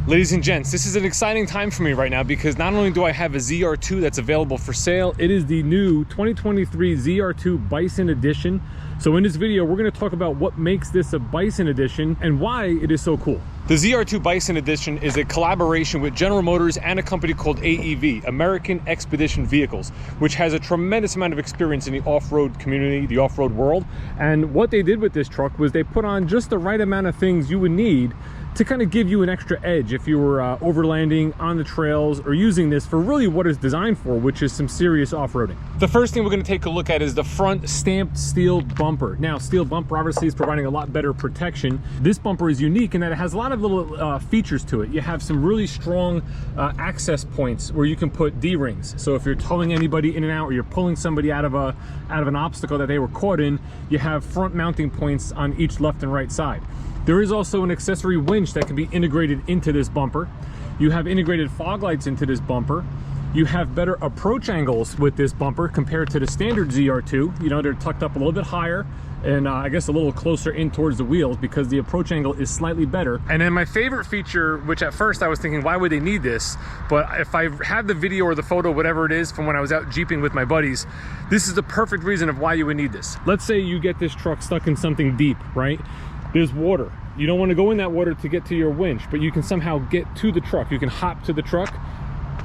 Ladies and gents, this is an exciting time for me right now because not only do I have a ZR2 that's available for sale, it is the new 2023 ZR2 Bison Edition. So in this video, we're going to talk about what makes this a Bison Edition and why it is so cool. The ZR2 Bison Edition is a collaboration with General Motors and a company called AEV, American Expedition Vehicles, which has a tremendous amount of experience in the off-road community, the off-road world. And what they did with this truck was they put on just the right amount of things you would need to kind of give you an extra edge if you were overlanding on the trails or using this for really what it's designed for, which is some serious off-roading. The first thing we're going to take a look at is the front stamped steel bumper. Now, steel bumper obviously is providing a lot better protection. This bumper is unique in that it has a lot of little features to it. You have some really strong access points where you can put D-rings. So if you're towing anybody in and out, or you're pulling somebody out of an obstacle that they were caught in, you have front mounting points on each left and right side. There is also an accessory winch that can be integrated into this bumper. You have integrated fog lights into this bumper. You have better approach angles with this bumper compared to the standard ZR2. You know, they're tucked up a little bit higher and I guess a little closer in towards the wheels because the approach angle is slightly better. And then my favorite feature, which at first I was thinking, why would they need this? But if I have the video or the photo, whatever it is, from when I was out jeeping with my buddies, this is the perfect reason of why you would need this. Let's say you get this truck stuck in something deep, right? There's water. You don't want to go in that water to get to your winch, but you can somehow get to the truck. You can hop to the truck.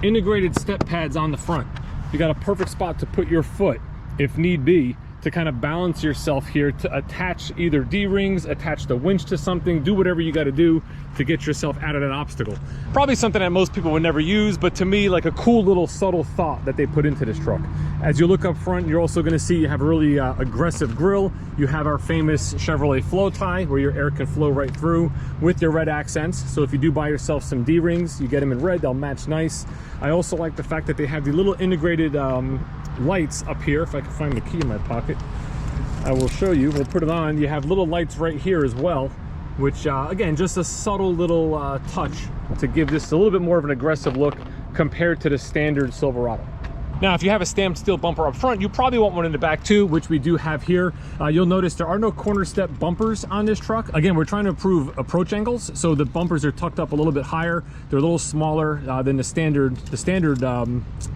Integrated step pads on the front. You got a perfect spot to put your foot, if need be, to kind of balance yourself here, to attach either D-rings, attach the winch to something, do whatever you got to do to get yourself out of that obstacle. Probably something that most people would never use, but to me, like a cool little subtle thought that they put into this truck. As you look up front, you're also going to see you have a really aggressive grille. You have our famous Chevrolet flow tie where your air can flow right through with your red accents. So if you do buy yourself some D-rings, you get them in red, they'll match nice. I also like the fact that they have the little integrated lights up here. If I can find the key in my pocket, I will show you. We'll put it on. You have little lights right here as well, which again, just a subtle little touch to give this a little bit more of an aggressive look compared to the standard Silverado. Now, if you have a stamped steel bumper up front, you probably want one in the back too, which we do have here. You'll notice there are no corner step bumpers on this truck. Again, we're trying to improve approach angles, so the bumpers are tucked up a little bit higher. They're a little smaller than the standard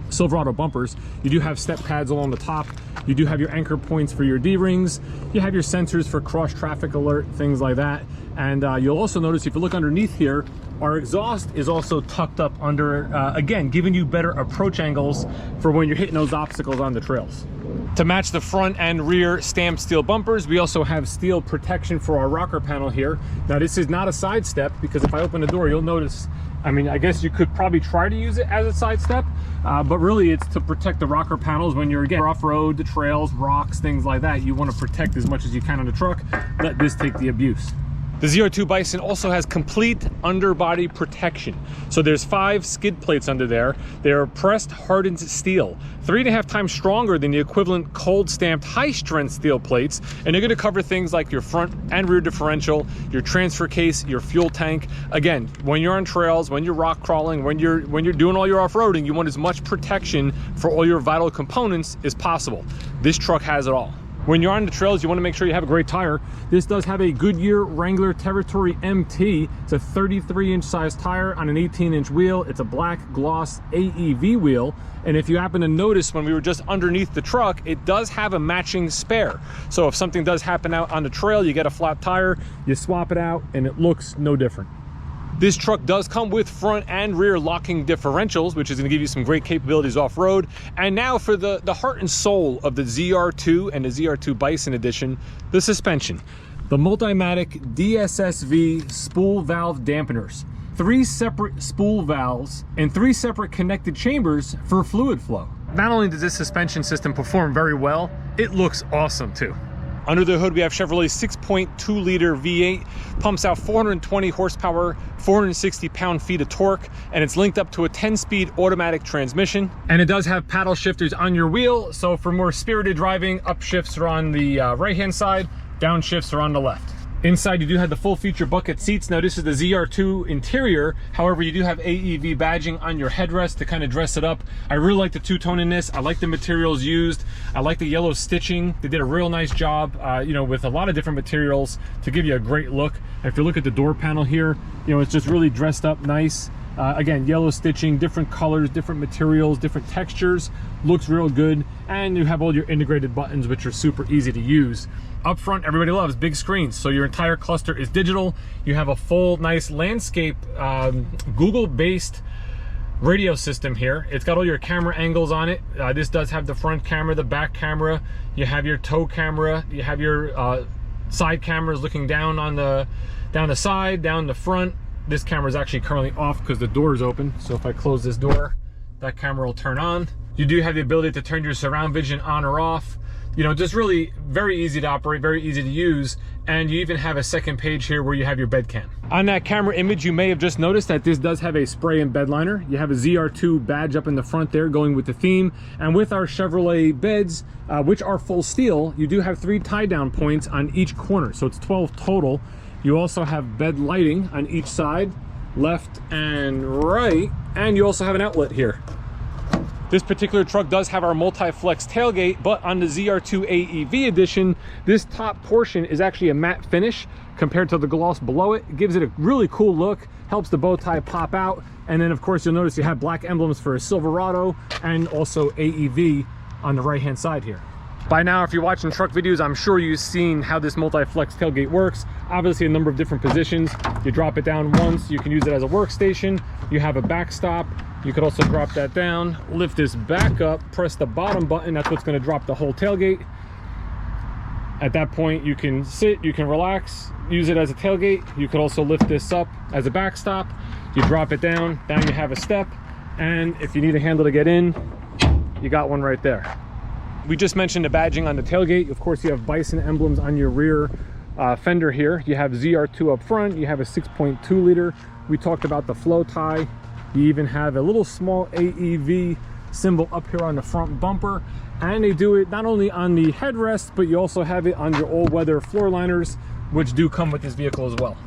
Silverado bumpers. You do have step pads along the top. You do have your anchor points for your D-rings. You have your sensors for cross traffic alert, things like that. And you'll also notice if you look underneath here, our exhaust is also tucked up under, again, giving you better approach angles for when you're hitting those obstacles on the trails. To match the front and rear stamped steel bumpers, we also have steel protection for our rocker panel here. Now, this is not a side step because if I open the door, you'll notice, I mean, I guess you could probably try to use it as a side step, but really it's to protect the rocker panels when you're, again, off-road, the trails, rocks, things like that. You want to protect as much as you can on the truck. Let this take the abuse. The ZR2 Bison also has complete underbody protection. So there's 5 skid plates under there. They're pressed hardened steel, 3.5 times stronger than the equivalent cold stamped high strength steel plates. And they're going to cover things like your front and rear differential, your transfer case, your fuel tank. Again, when you're on trails, when you're rock crawling, when you're doing all your off-roading, you want as much protection for all your vital components as possible. This truck has it all. When you're on the trails, you want to make sure you have a great tire. This does have a Goodyear Wrangler Territory MT. It's a 33-inch size tire on an 18-inch wheel. It's a black gloss AEV wheel. And if you happen to notice when we were just underneath the truck, it does have a matching spare. So if something does happen out on the trail, you get a flat tire, you swap it out, and it looks no different. This truck does come with front and rear locking differentials, which is going to give you some great capabilities off-road. And now for the heart and soul of the ZR2 and the ZR2 Bison Edition, the suspension. The Multimatic DSSV spool valve dampeners. 3 separate spool valves and 3 separate connected chambers for fluid flow. Not only does this suspension system perform very well, it looks awesome too. Under the hood, we have Chevrolet's 6.2 liter V8, pumps out 420 horsepower, 460 pound-feet of torque, and it's linked up to a 10-speed automatic transmission. And it does have paddle shifters on your wheel, so for more spirited driving, upshifts are on the right-hand side, downshifts are on the left. Inside, you do have the full feature bucket seats. Now, this is the ZR2 interior. However, you do have AEV badging on your headrest to kind of dress it up. I really like the two-tone in this. I like the materials used. I like the yellow stitching. They did a real nice job, you know, with a lot of different materials to give you a great look. And if you look at the door panel here, you know, it's just really dressed up nice. Again, yellow stitching, different colors, different materials, different textures. Looks real good. And you have all your integrated buttons, which are super easy to use. Up front, everybody loves big screens. So your entire cluster is digital. You have a full, nice landscape, Google-based radio system here. It's got all your camera angles on it. This does have the front camera, the back camera. You have your tow camera. You have your side cameras looking down on the side, down the front. This camera is actually currently off because the door is open. So if I close this door, that camera will turn on. You do have the ability to turn your surround vision on or off. You know, just really very easy to operate, very easy to use. And you even have a second page here where you have your bed cam. On that camera image, you may have just noticed that this does have a spray and bed liner. You have a ZR2 badge up in the front there going with the theme. And with our Chevrolet beds, which are full steel, you do have 3 tie down points on each corner. So it's 12 total. You also have bed lighting on each side, left and right. And you also have an outlet here. This particular truck does have our multi-flex tailgate, but on the ZR2 AEV edition, this top portion is actually a matte finish compared to the gloss below it. It gives it a really cool look, helps the bow tie pop out. And then of course, you'll notice you have black emblems for a Silverado and also AEV on the right-hand side here. By now, if you're watching truck videos, I'm sure you've seen how this multi-flex tailgate works. Obviously, a number of different positions. You drop it down once, you can use it as a workstation. You have a backstop. You could also drop that down, lift this back up, press the bottom button. That's what's going to drop the whole tailgate. At that point, you can sit, you can relax, use it as a tailgate. You could also lift this up as a backstop. You drop it down, you have a step. And if you need a handle to get in, you got one right there. We just mentioned the badging on the tailgate. Of course, you have Bison emblems on your rear fender here. You have ZR2 up front. You have a 6.2 liter. We talked about the flow tie. You even have a little small AEV symbol up here on the front bumper. And they do it not only on the headrest, but you also have it on your all-weather floor liners, which do come with this vehicle as well.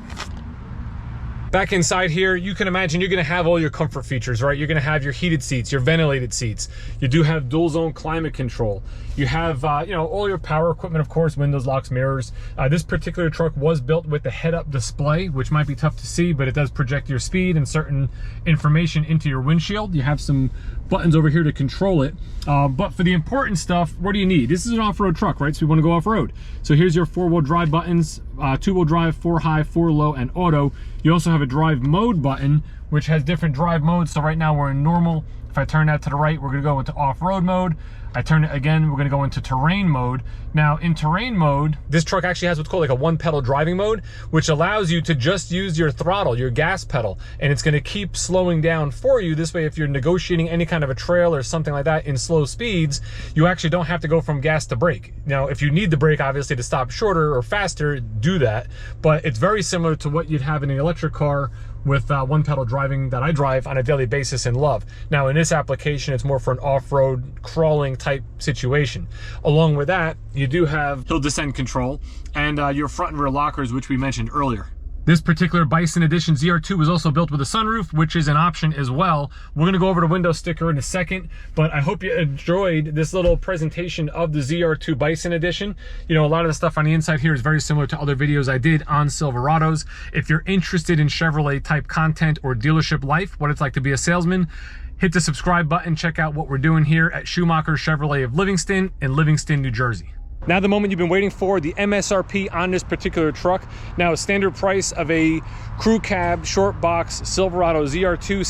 Back inside here, you can imagine you're going to have all your comfort features, right? You're going to have your heated seats, your ventilated seats. You do have dual zone climate control. You have, you know, all your power equipment, of course, windows, locks, mirrors. This particular truck was built with the head-up display, which might be tough to see, but it does project your speed and certain information into your windshield. You have some buttons over here to control it. But for the important stuff, what do you need? This is an off-road truck, right? So we want to go off-road. So here's your 4-wheel drive buttons, 2-wheel drive, 4 high, 4 low, and auto. You also have a drive mode button, which has different drive modes. So right now we're in normal. If I turn that to the right, we're gonna go into off-road mode. I turn it again, we're gonna go into terrain mode. Now in terrain mode, this truck actually has what's called like a 1-pedal driving mode, which allows you to just use your throttle, your gas pedal, and it's gonna keep slowing down for you. This way, if you're negotiating any kind of a trail or something like that in slow speeds, you actually don't have to go from gas to brake. Now, if you need the brake, obviously, to stop shorter or faster, do that. But it's very similar to what you'd have in an electric car with 1-pedal driving that I drive on a daily basis and love. Now in this application, it's more for an off-road crawling type situation. Along with that, you do have hill descent control and your front and rear lockers, which we mentioned earlier. This particular Bison Edition ZR2 was also built with a sunroof, which is an option as well. We're gonna go over the window sticker in a second, but I hope you enjoyed this little presentation of the ZR2 Bison Edition. You know, a lot of the stuff on the inside here is very similar to other videos I did on Silverados. If you're interested in Chevrolet type content or dealership life, what it's like to be a salesman, hit the subscribe button, check out what we're doing here at Schumacher Chevrolet of Livingston in Livingston, New Jersey. Now the moment you've been waiting for, the MSRP on this particular truck. Now a standard price of a crew cab short box Silverado ZR2,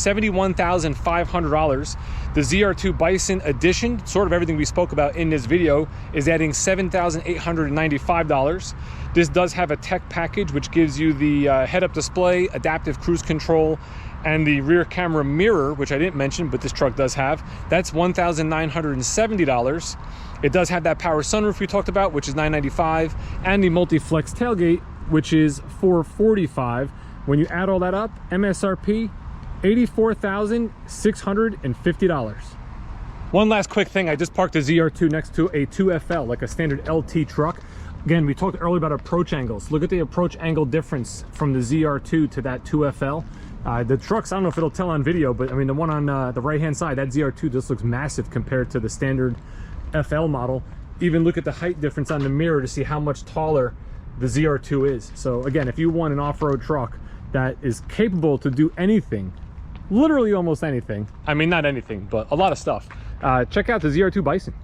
$71,500. The ZR2 Bison Edition, sort of everything we spoke about in this video, is adding $7,895. This does have a tech package, which gives you the head-up display, adaptive cruise control, and the rear camera mirror, which I didn't mention, but this truck does have. That's $1,970. It does have that power sunroof we talked about, which is $995, and the multi-flex tailgate, which is $445. When you add all that up, MSRP, $84,650. One last quick thing, I just parked a ZR2 next to a 2FL, like a standard LT truck. Again, we talked earlier about approach angles. Look at the approach angle difference from the ZR2 to that 2FL. The trucks, I don't know if it'll tell on video, but I mean, the one on the right-hand side, that ZR2 just looks massive compared to the standard FL model. Even look at the height difference on the mirror to see how much taller the ZR2 is. So again, if you want an off-road truck that is capable to do anything, literally almost anything, I mean, not anything, but a lot of stuff, check out the ZR2 Bison.